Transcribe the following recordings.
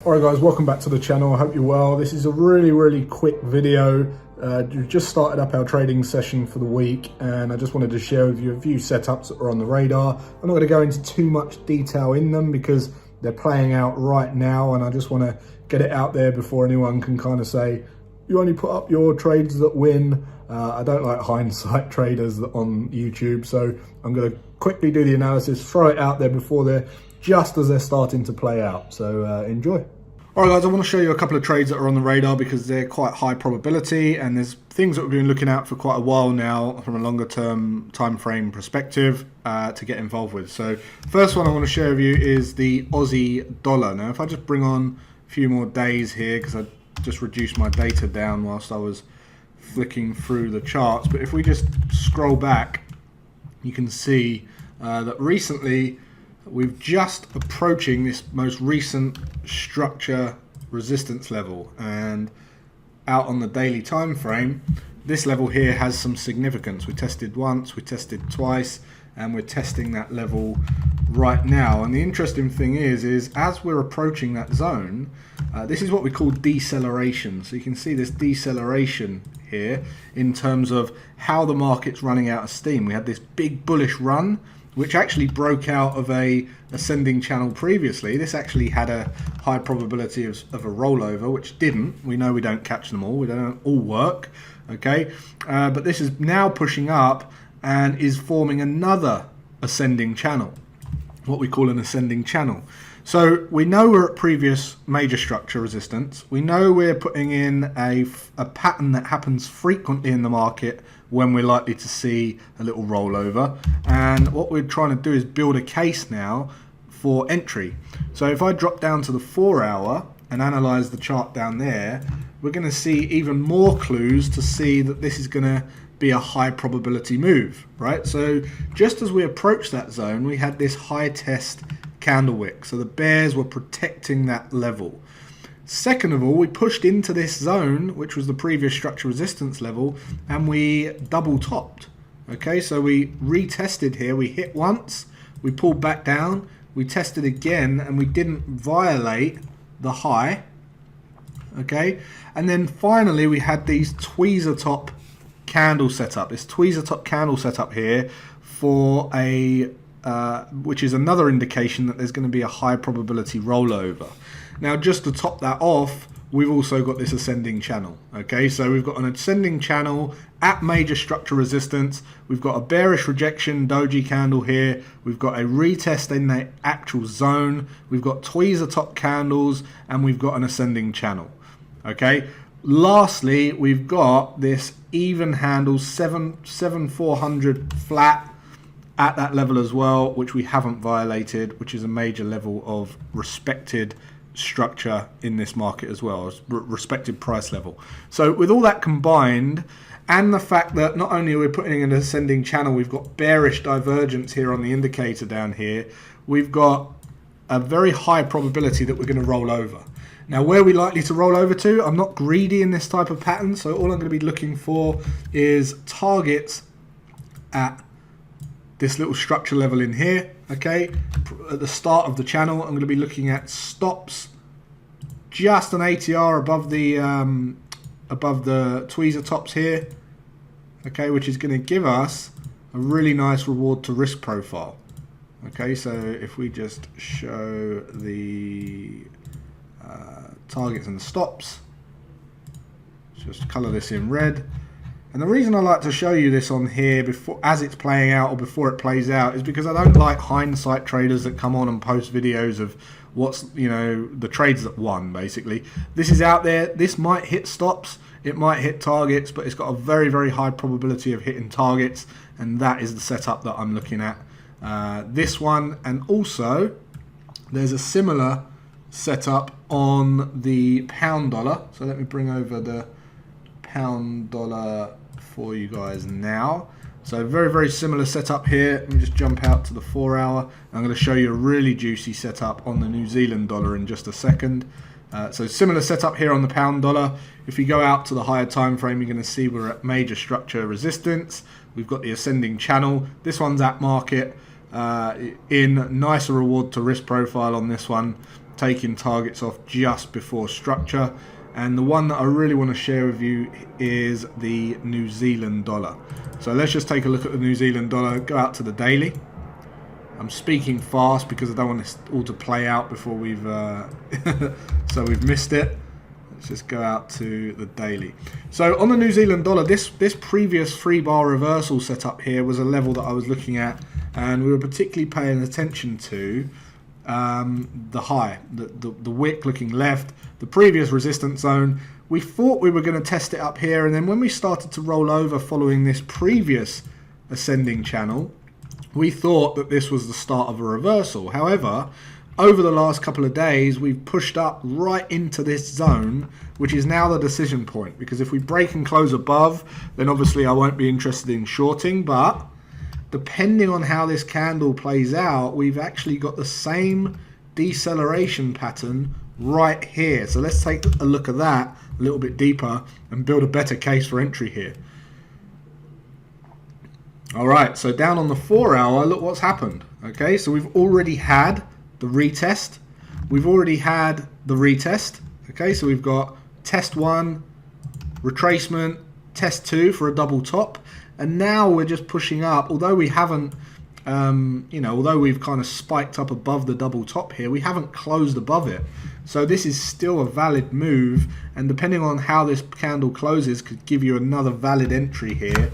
Alright guys, welcome back to the channel. I hope you're well. This is a really quick video. We've just started up our trading session for the week and I just wanted to share with you a few setups that are on the radar. I'm not going to go into too much detail in them because they're playing out right now and I just want to get it out there before anyone can kind of say, you only put up your trades that win. I don't like hindsight traders on YouTube, so I'm going to quickly do the analysis, throw it out there before just as they're starting to play out. So enjoy. Alright guys, I want to show you a couple of trades that are on the radar because they're quite high probability and there's things that we've been looking at for quite a while now from a longer term time frame perspective to get involved with. So first one I want to share with you is the Aussie dollar. Now if I just bring on a few more days here because I just reduced my data down whilst I was flicking through the charts, but if we just scroll back you can see that recently we've just approaching this most recent structure resistance level, and out on the daily time frame this level here has some significance. We tested once, we tested twice, and we're testing that level right now. And the interesting thing is as we're approaching that zone, this is what we call deceleration. So you can see this deceleration here in terms of how the market's running out of steam. We had this big bullish run which actually broke out of a ascending channel previously. This actually had a high probability of a rollover, which didn't. We know we don't catch them all. We don't all work, okay? But this is now pushing up and is forming another ascending channel, what we call an ascending channel. So we know we're at previous major structure resistance. We know we're putting in a pattern that happens frequently in the market when we're likely to see a little rollover. And what we're trying to do is build a case now for entry. So if I drop down to the 4 hour and analyze the chart down there, we're going to see even more clues to see that this is going to be a high probability move, right? So just as we approach that zone, we had this high test candle wick. So the bears were protecting that level. Second of all, we pushed into this zone, which was the previous structure resistance level, and we double topped. Okay, so we retested here. We hit once, we pulled back down, we tested again, and we didn't violate the high. Okay, and then finally we had these tweezer top candle setup. This tweezer top candle setup here for a which is another indication that there's going to be a high probability rollover. Now just to top that off, we've also got this ascending channel. Okay, so we've got an ascending channel at major structure resistance. We've got a bearish rejection doji candle here. We've got a retest in the actual zone. We've got tweezer top candles and we've got an ascending channel. Okay, lastly we've got this even handle 7400 flat at that level as well, which we haven't violated, which is a major level of respected structure in this market as well, as respected price level. So with all that combined, and the fact that not only are we putting in an ascending channel, we've got bearish divergence here on the indicator down here, we've got a very high probability that we're going to roll over. Now where are we likely to roll over to? I'm not greedy in this type of pattern, so all I'm going to be looking for is targets at this little structure level in here. Okay, at the start of the channel I'm going to be looking at stops just an ATR above the tweezer tops here, okay, which is going to give us a really nice reward to risk profile. Okay, so if we just show the targets and the stops, just color this in red. And the reason I like to show you this on here before, as it's playing out or before it plays out, is because I don't like hindsight traders that come on and post videos of what's, you know, the trades that won basically. This is out there. This might hit stops, it might hit targets, but it's got a very high probability of hitting targets, and that is the setup that I'm looking at. This one, and also there's a similar setup on the pound dollar. So let me bring over the pound dollar for you guys now. So very similar setup here. Let me just jump out to the 4 hour. I'm going to show you a really juicy setup on the New Zealand dollar in just a second. So similar setup here on the pound dollar. If you go out to the higher time frame, you're going to see we're at major structure resistance. We've got the ascending channel. This one's at market. In nicer reward to risk profile on this one. taking targets off just before structure. And the one that I really want to share with you is the New Zealand dollar. So let's just take a look at the New Zealand dollar, go out to the daily. I'm speaking fast because I don't want this all to play out before we've so we've missed it. Let's just go out to the daily. So on the New Zealand dollar, this previous 3-bar reversal setup here was a level that I was looking at, and we were particularly paying attention to the high, the wick looking left, the previous resistance zone. We thought we were going to test it up here, and then when we started to roll over following this previous ascending channel, we thought that this was the start of a reversal. However, over the last couple of days, we've pushed up right into this zone, which is now the decision point. Because if we break and close above, then obviously I won't be interested in shorting. But depending on how this candle plays out, we've actually got the same deceleration pattern right here. So let's take a look at that a little bit deeper and build a better case for entry here. All right, so down on the 4-hour, look what's happened. Okay, so we've already had the retest. We've already had the retest. Okay, so we've got test 1, retracement, test 2 for a double top, and now we're just pushing up. Although we haven't, although we've kind of spiked up above the double top here, we haven't closed above it. So this is still a valid move, and depending on how this candle closes, could give you another valid entry here.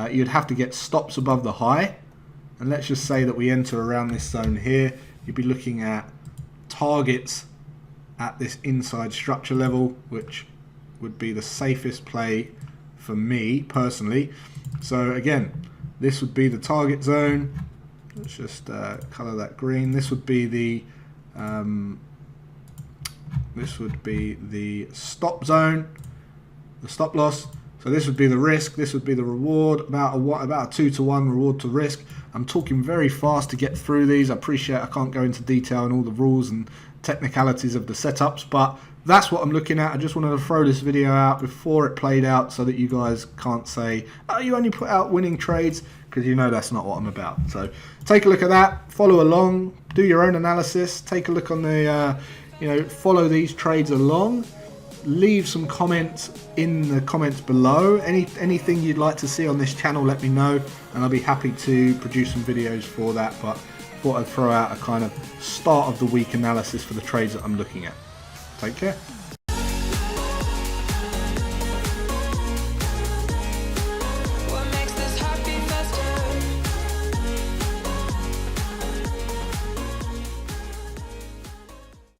You'd have to get stops above the high, and let's just say that we enter around this zone here. You'd be looking at targets at this inside structure level, which would be the safest play for me personally. So again, this would be the target zone. Let's just color that green. This would be the stop zone, the stop loss. So this would be the risk, this would be the reward, about a 2-to-1 reward to risk. I'm talking very fast to get through these. I appreciate I can't go into detail on all the rules and technicalities of the setups, but that's what I'm looking at. I just wanted to throw this video out before it played out so that you guys can't say, oh, you only put out winning trades, because you know that's not what I'm about. So take a look at that, follow along, do your own analysis, take a look on the, follow these trades along. Leave some comments in the comments below. Anything you'd like to see on this channel, let me know, and I'll be happy to produce some videos for that. But thought I'd throw out a kind of start of the week analysis for the trades that I'm looking at. Take care.